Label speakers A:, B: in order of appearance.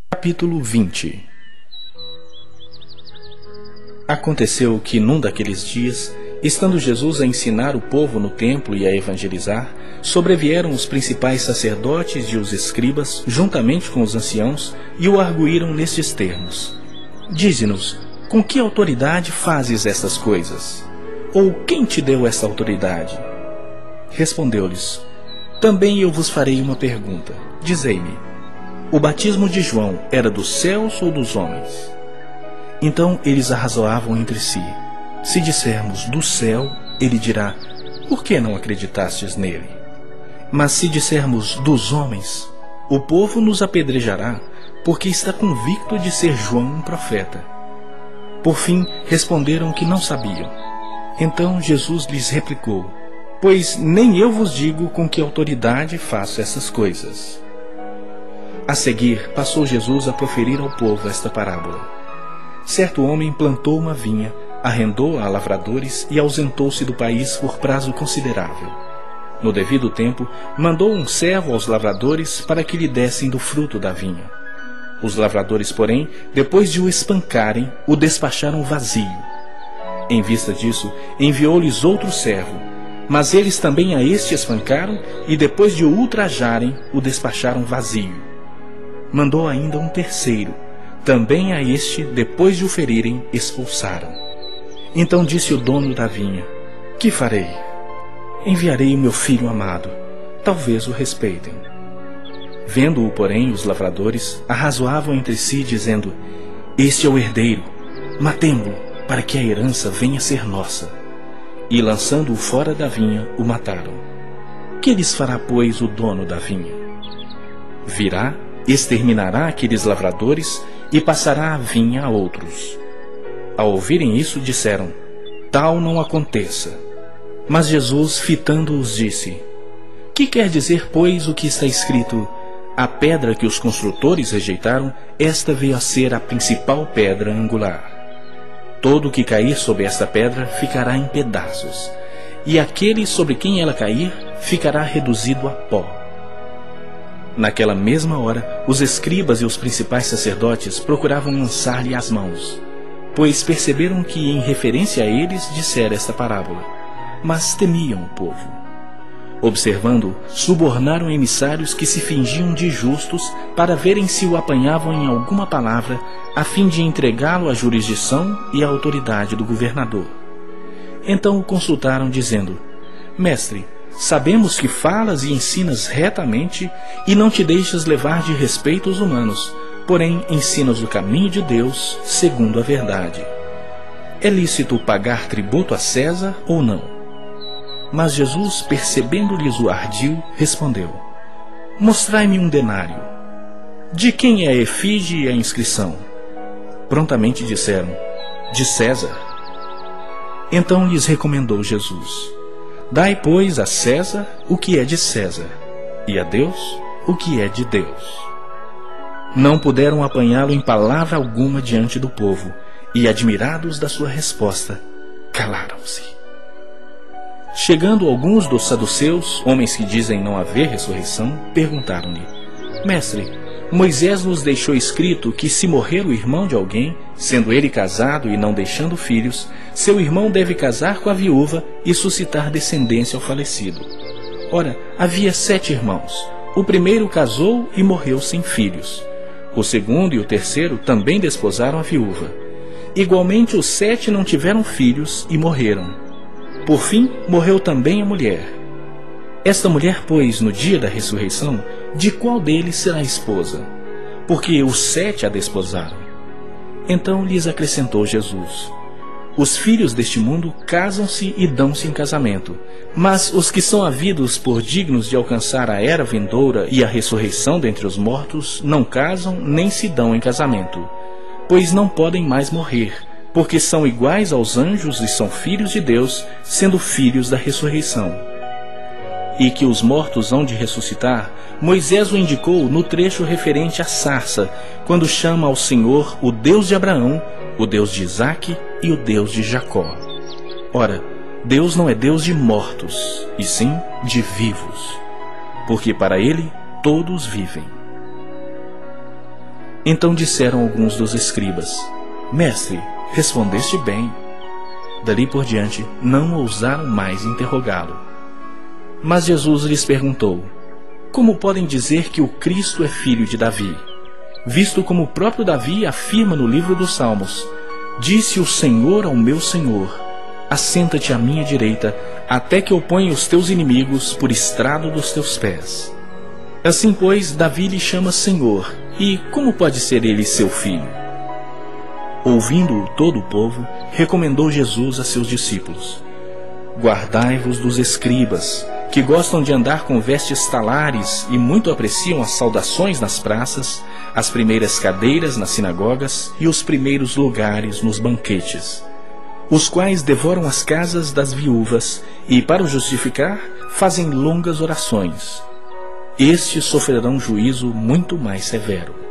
A: Capítulo 20. Aconteceu que num daqueles dias, estando Jesus a ensinar o povo no templo e a evangelizar, sobrevieram os principais sacerdotes e os escribas, juntamente com os anciãos, e o arguíram nestes termos: Dize-nos, com que autoridade fazes estas coisas? Ou quem te deu esta autoridade? Respondeu-lhes: Também eu vos farei uma pergunta. Dizei-me, o batismo de João era dos céus ou dos homens? Então eles arrazoavam entre si. Se dissermos do céu, ele dirá: Por que não acreditastes nele? Mas se dissermos dos homens, o povo nos apedrejará, porque está convicto de ser João um profeta. Por fim, responderam que não sabiam. Então Jesus lhes replicou: Pois nem eu vos digo com que autoridade faço essas coisas. A seguir, passou Jesus a proferir ao povo esta parábola. Certo homem plantou uma vinha, arrendou-a a lavradores e ausentou-se do país por prazo considerável. No devido tempo, mandou um servo aos lavradores para que lhe dessem do fruto da vinha. Os lavradores, porém, depois de o espancarem, o despacharam vazio. Em vista disso, enviou-lhes outro servo, mas eles também a este espancaram e, depois de o ultrajarem, o despacharam vazio. Mandou ainda um terceiro. Também a este, depois de o ferirem, expulsaram. Então disse o dono da vinha: Que farei? Enviarei o meu filho amado. Talvez o respeitem. Vendo-o, porém, os lavradores arrazoavam entre si, dizendo: Este é o herdeiro. Matemo-lo, para que a herança venha a ser nossa. E, lançando-o fora da vinha, o mataram. Que lhes fará, pois, o dono da vinha? Virá, exterminará aqueles lavradores e passará a vinha a outros. Ao ouvirem isso, disseram: Tal não aconteça. Mas Jesus, fitando-os, disse: Que quer dizer, pois, o que está escrito: A pedra que os construtores rejeitaram, esta veio a ser a principal pedra angular. Todo o que cair sobre esta pedra ficará em pedaços, e aquele sobre quem ela cair ficará reduzido a pó. Naquela mesma hora, os escribas e os principais sacerdotes procuravam lançar-lhe as mãos, pois perceberam que, em referência a eles, dissera esta parábola, mas temiam o povo. Observando, subornaram emissários que se fingiam de justos para verem se o apanhavam em alguma palavra, a fim de entregá-lo à jurisdição e à autoridade do governador. Então o consultaram, dizendo: Mestre, sabemos que falas e ensinas retamente e não te deixas levar de respeitos humanos, porém ensinas o caminho de Deus segundo a verdade. É lícito pagar tributo a César ou não? Mas Jesus, percebendo-lhes o ardil, respondeu: Mostrai-me um denário. De quem é a efígie e a inscrição? Prontamente disseram: De César. Então lhes recomendou Jesus: Dai, pois, a César o que é de César, e a Deus o que é de Deus. Não puderam apanhá-lo em palavra alguma diante do povo, e, admirados da sua resposta, calaram-se. Chegando alguns dos saduceus, homens que dizem não haver ressurreição, perguntaram-lhe: Mestre, Moisés nos deixou escrito que, se morrer o irmão de alguém, sendo ele casado e não deixando filhos, seu irmão deve casar com a viúva e suscitar descendência ao falecido. Ora, havia 7 irmãos. O primeiro casou e morreu sem filhos. O segundo e o terceiro também desposaram a viúva. Igualmente, os 7 não tiveram filhos e morreram. Por fim, morreu também a mulher. Esta mulher, pois, no dia da ressurreição, de qual deles será esposa? Porque os 7 a desposaram. Então lhes acrescentou Jesus: Os filhos deste mundo casam-se e dão-se em casamento, mas os que são havidos por dignos de alcançar a era vindoura e a ressurreição dentre os mortos não casam nem se dão em casamento, pois não podem mais morrer, porque são iguais aos anjos e são filhos de Deus, sendo filhos da ressurreição. E que os mortos hão de ressuscitar, Moisés o indicou no trecho referente à sarça, quando chama ao Senhor o Deus de Abraão, o Deus de Isaque e o Deus de Jacó. Ora, Deus não é Deus de mortos, e sim de vivos, porque para ele todos vivem. Então disseram alguns dos escribas: Mestre, respondeste bem. Dali por diante, não ousaram mais interrogá-lo. Mas Jesus lhes perguntou: Como podem dizer que o Cristo é filho de Davi? Visto como o próprio Davi afirma no livro dos Salmos: Disse o Senhor ao meu Senhor: Assenta-te à minha direita, até que eu ponha os teus inimigos por estrado dos teus pés. Assim, pois, Davi lhe chama Senhor, e como pode ser ele seu filho? Ouvindo-o todo o povo, recomendou Jesus a seus discípulos: Guardai-vos dos escribas, que gostam de andar com vestes talares e muito apreciam as saudações nas praças, as primeiras cadeiras nas sinagogas e os primeiros lugares nos banquetes, os quais devoram as casas das viúvas e, para o justificar, fazem longas orações. Estes sofrerão juízo muito mais severo.